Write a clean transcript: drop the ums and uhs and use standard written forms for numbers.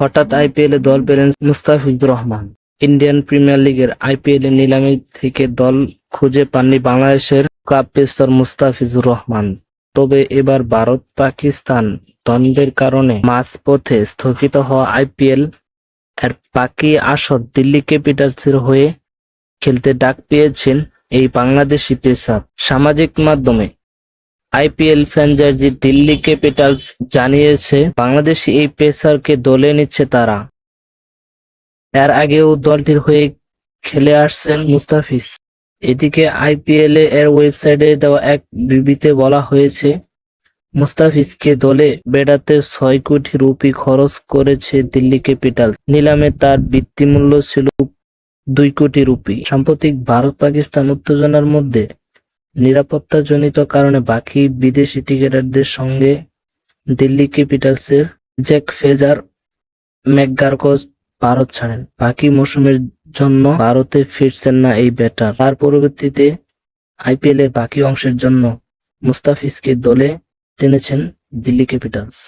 হঠাৎ আইপিএলে দল পেলেন মুস্তাফিজুর রহমান। ইন্ডিয়ান প্রিমিয়ার লিগের আইপিএল নিলামে থেকে দল খুঁজে পাননি বাংলাদেশের ক্লাব পেসার মুস্তাফিজুর রহমান। তবে এবার ভারত-পাকিস্তান দ্বন্দ্বের কারণে মাঝপথে স্থগিত হওয়া আইপিএল এর বাকি আসর দিল্লি ক্যাপিটালসের হয়ে খেলতে ডাক পেয়েছেন এই বাংলাদেশি পেসার। সামাজিক মাধ্যমে আইপিএল ফ্র্যাঞ্চাইজি দিল্লি ক্যাপিটালস জানিয়েছে বাংলাদেশি এই পেসারকে দলে নিচ্ছে তারা। এর আগেও দলটির হয়ে খেলে আসছেন মুস্তাফিজ। এদিকে আইপিএল এর ওয়েবসাইটে দেওয়া এক বিবৃতিতে বলা হয়েছে, মুস্তাফিজকে দলে বেড়াতে ৬ কোটি রুপি খরচ করেছে দিল্লি ক্যাপিটালস। নিলামে তার ভিত্তিমূল্য ছিল ২ কোটি রুপি। সাম্প্রতিক ভারত-পাকিস্তান উত্তেজনার মধ্যে নিরাপত্তাজনিত কারণে বাকি বিদেশি ক্রিকেটারদের সঙ্গে দিল্লি ক্যাপিটালসের জ্যাক ফ্রেজার ম্যাকগার্কস ভারত ছাড়েন। বাকি মৌসুমের জন্য ভারতে ফিরছেন না এই ব্যাটার। তার পরবর্তীতে আইপিএল এর বাকি অংশের জন্য মুস্তাফিজকে দলে টেনেছেন দিল্লি ক্যাপিটালস।